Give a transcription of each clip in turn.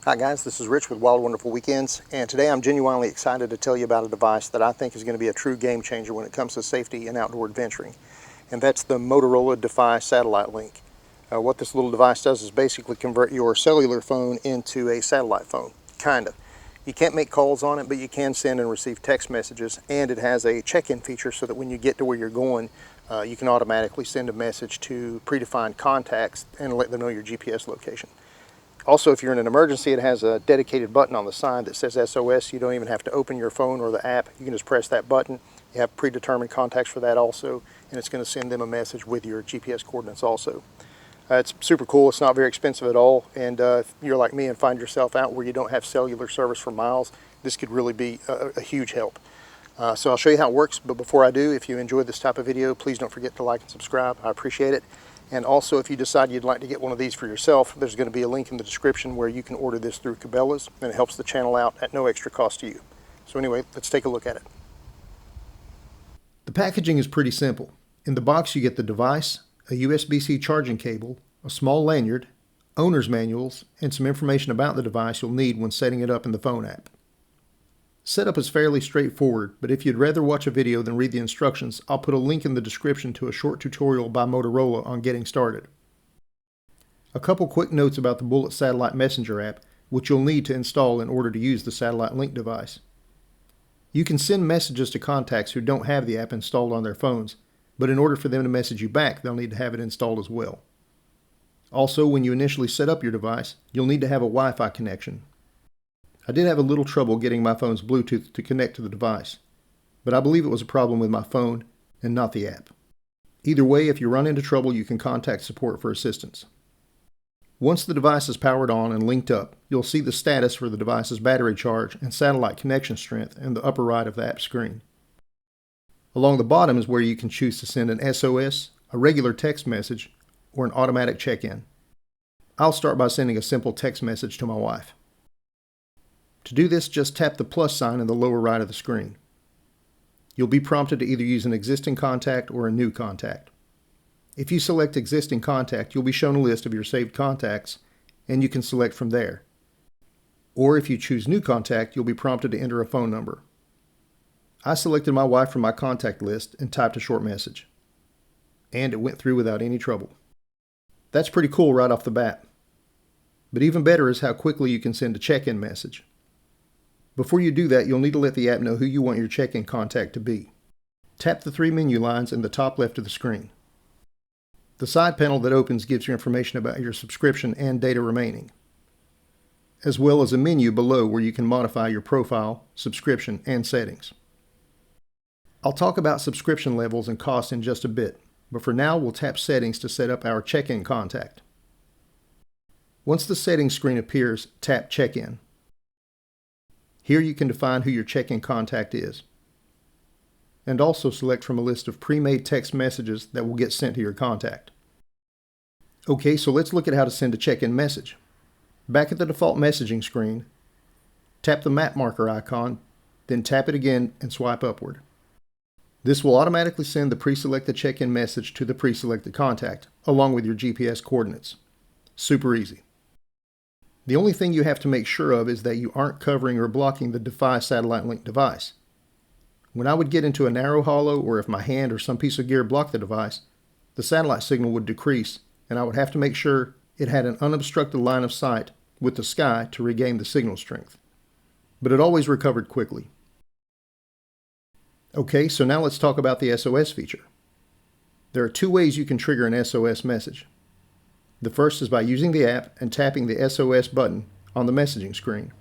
Hi guys, this is Rich with Wild Wonderful Weekends, and today I'm genuinely excited to tell you about a device that I think is going to be a true game changer when it comes to safety and outdoor adventuring, and that's the Motorola Defy Satellite Link. What this little device does is basically convert your cellular phone into a satellite phone, kind of. You can't make calls on it, but you can send and receive text messages, and it has a check-in feature so that when you get to where you're going, you can automatically send a message to predefined contacts and let them know your GPS location. Also, if you're in an emergency, it has a dedicated button on the side that says SOS. You don't even have to open your phone or the app. You can just press that button. You have predetermined contacts for that also, and it's going to send them a message with your GPS coordinates also. It's super cool. It's not very expensive at all, and if you're like me and find yourself out where you don't have cellular service for miles, this could really be a huge help. So I'll show you how it works, but before I do, if you enjoyed this type of video, please don't forget to like and subscribe. I appreciate it. And also, if you decide you'd like to get one of these for yourself, there's going to be a link in the description where you can order this through Cabela's, and it helps the channel out at no extra cost to you. So anyway, let's take a look at it. The packaging is pretty simple. In the box you get the device, a USB-C charging cable, a small lanyard, owner's manuals, and some information about the device you'll need when setting it up in the phone app. Setup is fairly straightforward, but if you'd rather watch a video than read the instructions, I'll put a link in the description to a short tutorial by Motorola on getting started. A couple quick notes about the Bullet Satellite Messenger app, which you'll need to install in order to use the Satellite Link device. You can send messages to contacts who don't have the app installed on their phones, but in order for them to message you back, they'll need to have it installed as well. Also, when you initially set up your device, you'll need to have a Wi-Fi connection. I did have a little trouble getting my phone's Bluetooth to connect to the device, but I believe it was a problem with my phone and not the app. Either way, if you run into trouble, you can contact support for assistance. Once the device is powered on and linked up, you'll see the status for the device's battery charge and satellite connection strength in the upper right of the app screen. Along the bottom is where you can choose to send an SOS, a regular text message, or an automatic check-in. I'll start by sending a simple text message to my wife. To do this, just tap the plus sign in the lower right of the screen. You'll be prompted to either use an existing contact or a new contact. If you select existing contact, you'll be shown a list of your saved contacts, and you can select from there. Or if you choose new contact, you'll be prompted to enter a phone number. I selected my wife from my contact list and typed a short message. And it went through without any trouble. That's pretty cool right off the bat. But even better is how quickly you can send a check-in message. Before you do that, you'll need to let the app know who you want your check-in contact to be. Tap the three menu lines in the top left of the screen. The side panel that opens gives you information about your subscription and data remaining, as well as a menu below where you can modify your profile, subscription, and settings. I'll talk about subscription levels and costs in just a bit, but for now we'll tap Settings to set up our check-in contact. Once the settings screen appears, tap Check-in. Here you can define who your check-in contact is, and also select from a list of pre-made text messages that will get sent to your contact. Okay, so let's look at how to send a check-in message. Back at the default messaging screen, tap the map marker icon, then tap it again and swipe upward. This will automatically send the pre-selected check-in message to the pre-selected contact, along with your GPS coordinates. Super easy. The only thing you have to make sure of is that you aren't covering or blocking the Defy Satellite Link device. When I would get into a narrow hollow, or if my hand or some piece of gear blocked the device, the satellite signal would decrease, and I would have to make sure it had an unobstructed line of sight with the sky to regain the signal strength. But it always recovered quickly. Okay, so now let's talk about the SOS feature. There are two ways you can trigger an SOS message. The first is by using the app and tapping the SOS button on the messaging screen.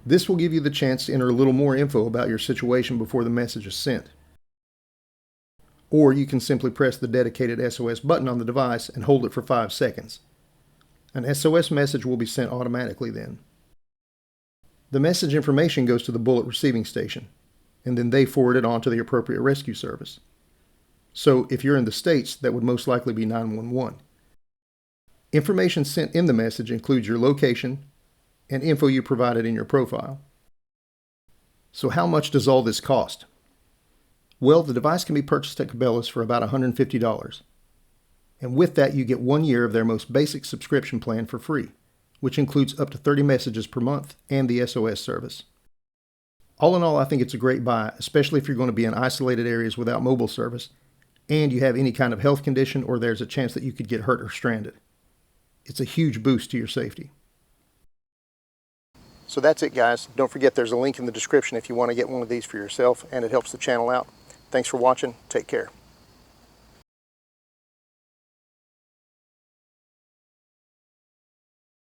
This will give you the chance to enter a little more info about your situation before the message is sent. Or you can simply press the dedicated SOS button on the device and hold it for 5 seconds. An SOS message will be sent automatically then. The message information goes to the Bullet receiving station, and then they forward it on to the appropriate rescue service. So if you're in the States, that would most likely be 911. Information sent in the message includes your location and info you provided in your profile. So how much does all this cost? Well, the device can be purchased at Cabela's for about $150. And with that, you get 1 year of their most basic subscription plan for free, which includes up to 30 messages per month and the SOS service. All in all, I think it's a great buy, especially if you're going to be in isolated areas without mobile service and you have any kind of health condition or there's a chance that you could get hurt or stranded. It's a huge boost to your safety. So that's it, guys. Don't forget there's a link in the description if you want to get one of these for yourself, and it helps the channel out. Thanks for watching. Take care.